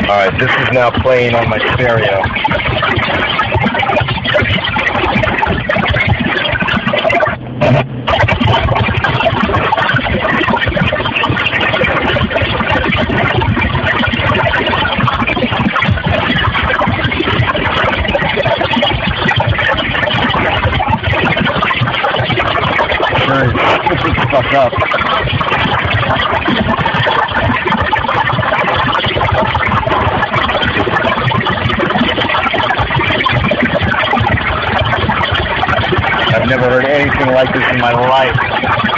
Alright, this is now playing on my stereo. Shut the fuck up. I've never heard anything like this in my life.